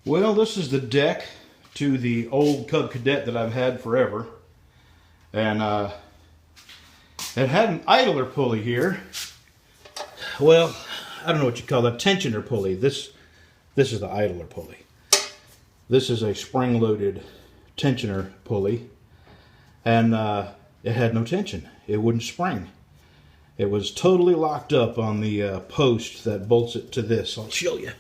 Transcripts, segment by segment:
Well, this is the deck to the old Cub Cadet that I've had forever. And it had an idler pulley here. Well, I don't know what you call that, tensioner pulley. This is the idler pulley. This is a spring-loaded tensioner pulley. And it had no tension. It wouldn't spring. It was totally locked up on the post that bolts it to this. I'll show you.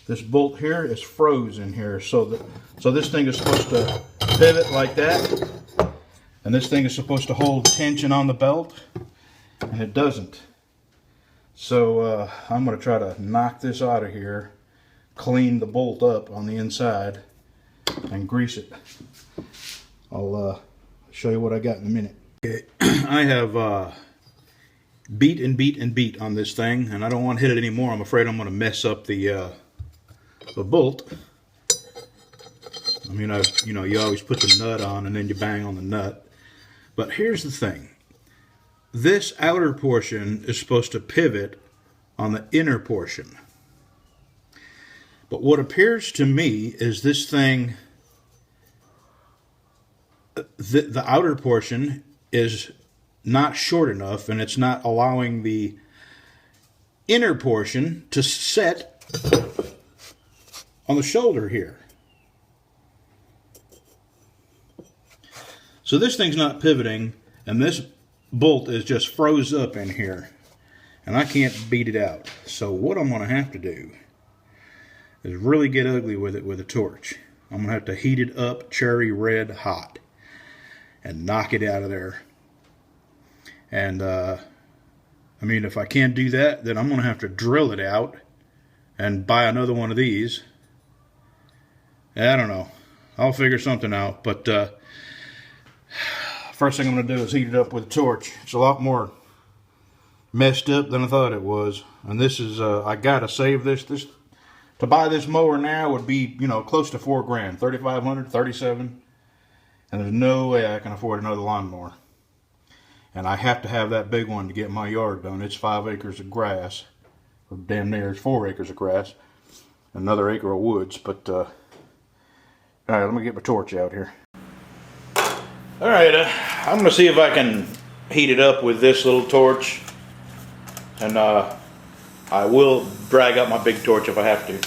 This bolt here is frozen here, so this thing is supposed to pivot like that, and this thing is supposed to hold tension on the belt, and it doesn't. So I'm going to try to knock this out of here, clean the bolt up on the inside, and grease it. I'll show you what I got in a minute. Okay. I have beat and beat and beat on this thing, and I don't want to hit it anymore. I'm afraid I'm going to mess up the bolt. I mean, you always put the nut on and then you bang on the nut. But here's the thing. This outer portion is supposed to pivot on the inner portion. But what appears to me is this thing, the outer portion is not short enough, and it's not allowing the inner portion to set on the shoulder here. So this thing's not pivoting, and this bolt is just froze up in here, and I can't beat it out. So what I'm going to have to do is really get ugly with it with a torch. I'm going to have to heat it up cherry red hot and knock it out of there. And I mean, if I can't do that, then I'm going to have to drill it out and buy another one of these. I don't know. I'll figure something out. But first thing I'm going to do is heat it up with a torch. It's a lot more messed up than I thought it was. And this is, I got to save this. To buy this mower now would be, close to $4 grand. $3,500, $37,000. And there's no way I can afford another lawnmower. And I have to have that big one to get my yard done. It's 5 acres of grass. Or damn near, it's 4 acres of grass. Another acre of woods. But, alright, let me get my torch out here. Alright, I'm going to see if I can heat it up with this little torch. And I will drag out my big torch if I have to.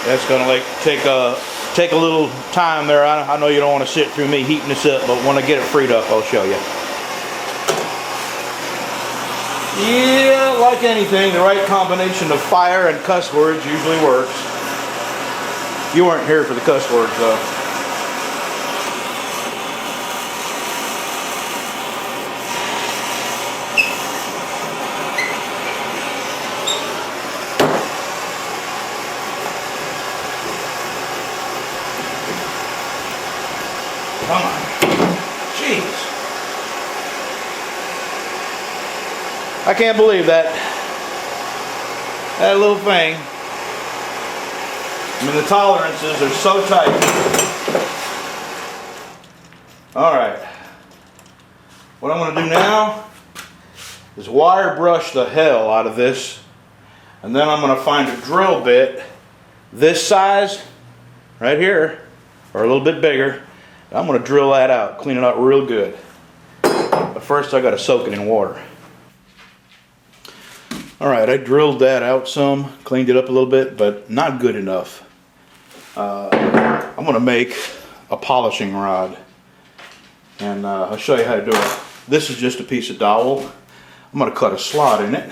That's gonna take a little time there. I know you don't want to sit through me heating this up, but when I get it freed up, I'll show you. Yeah, like anything, the right combination of fire and cuss words usually works. You weren't here for the cuss words, though. Come on. Jeez. I can't believe that little thing. I mean, the tolerances are so tight. Alright. What I'm going to do now is wire brush the hell out of this. And then I'm going to find a drill bit this size right here, or a little bit bigger. I'm going to drill that out, clean it out real good. But first I got to soak it in water. Alright, I drilled that out some, cleaned it up a little bit, but not good enough. I'm going to make a polishing rod, and I'll show you how to do it. This is just a piece of dowel. I'm going to cut a slot in it.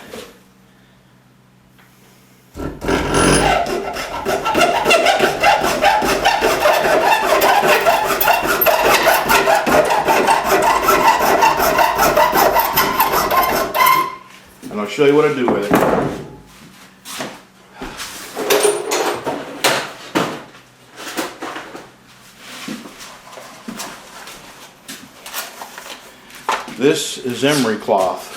And I'll show you what I do with it. This is emery cloth.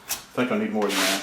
I think I need more than that.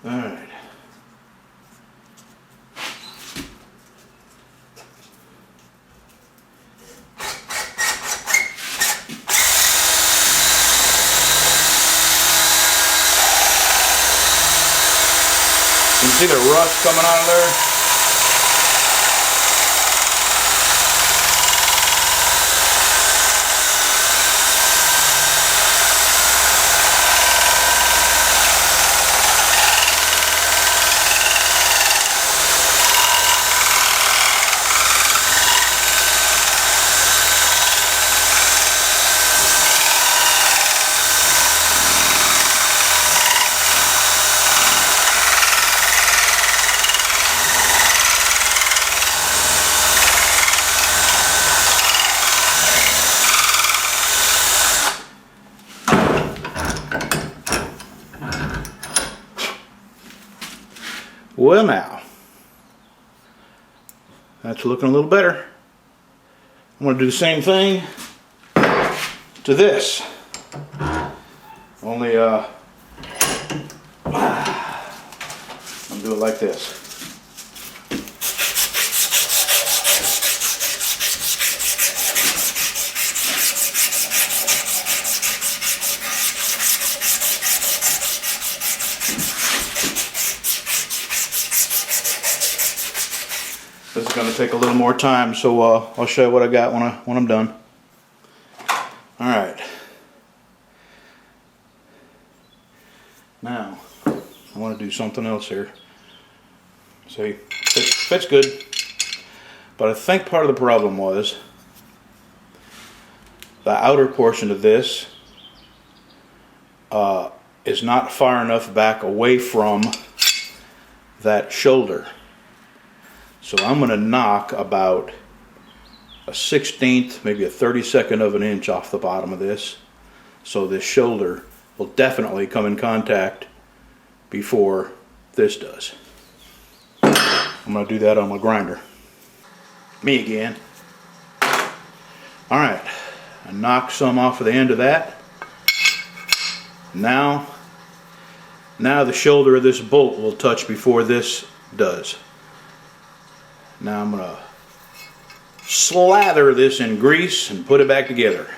Alright. You see the rust coming out of there? Well, now that's looking a little better. I'm going to do the same thing to this, only I'll do it like this. This is going to take a little more time, so I'll show you what I got when I'm done. All right. Now, I want to do something else here. See, fits good, but I think part of the problem was the outer portion of this is not far enough back away from that shoulder. So I'm going to knock about a 1/16, maybe a 32nd of an inch off the bottom of this. So this shoulder will definitely come in contact before this does. I'm going to do that on my grinder. Me again. Alright, I knocked some off of the end of that. Now the shoulder of this bolt will touch before this does. Now I'm going to slather this in grease and put it back together.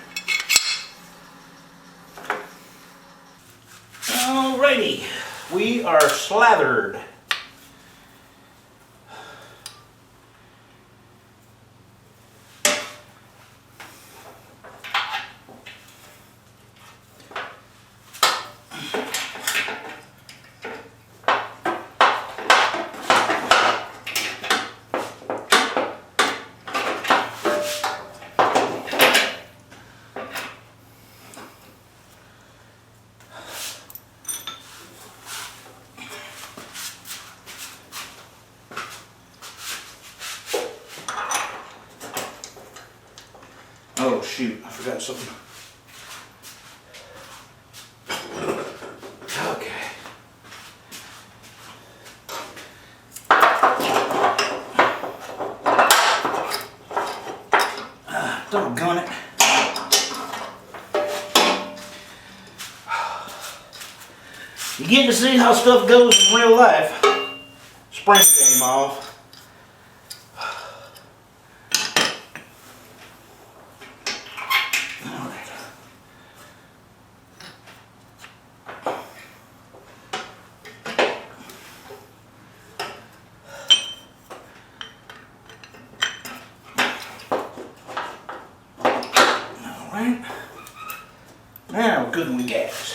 Alrighty, we are slathered. Oh shoot, I forgot something. Okay. Doggone it. You get to see how stuff goes in real life. Spring came off. Alright. Now we're cooking with gas.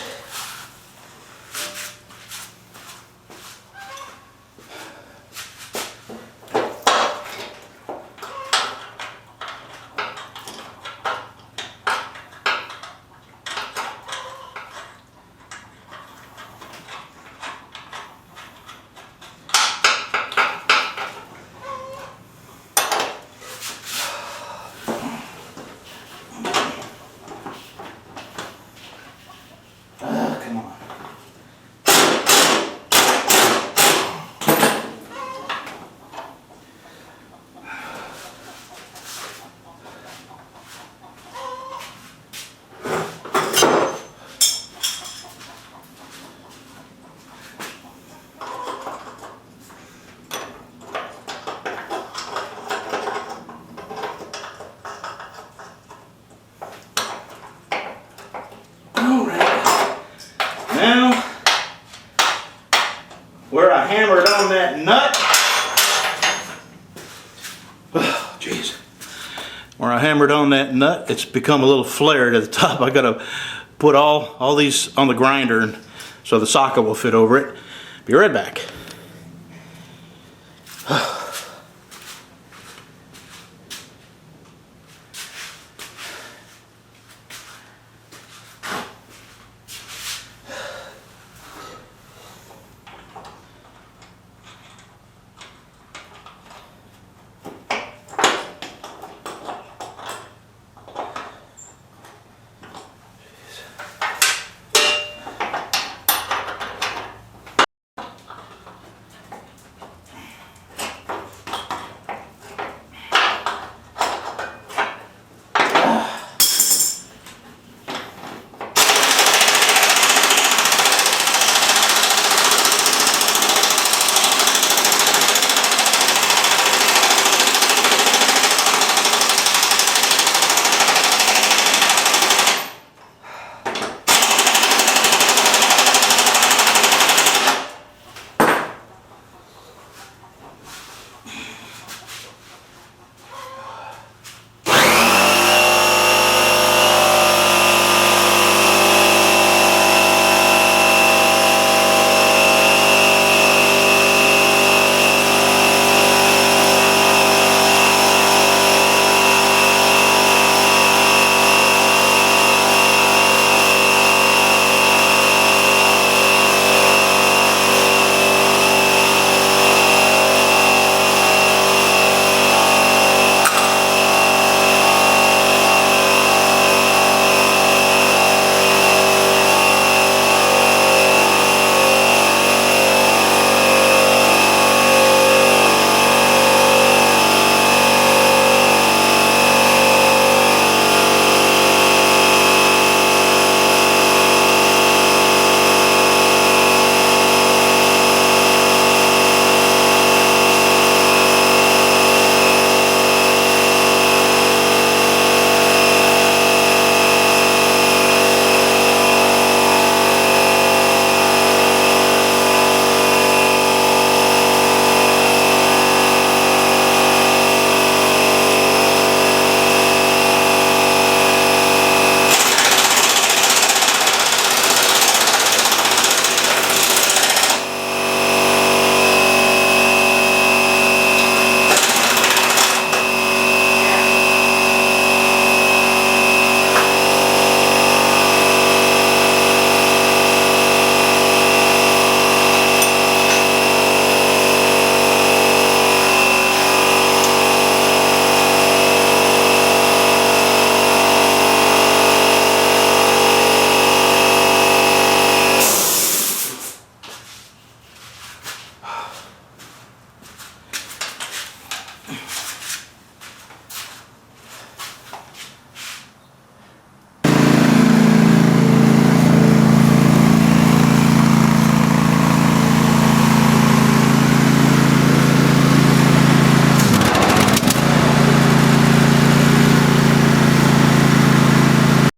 Come on. Now, where I hammered on that nut, oh, jeez, where I hammered on that nut, it's become a little flared at the top. I gotta put all these on the grinder so the socket will fit over it. Be right back.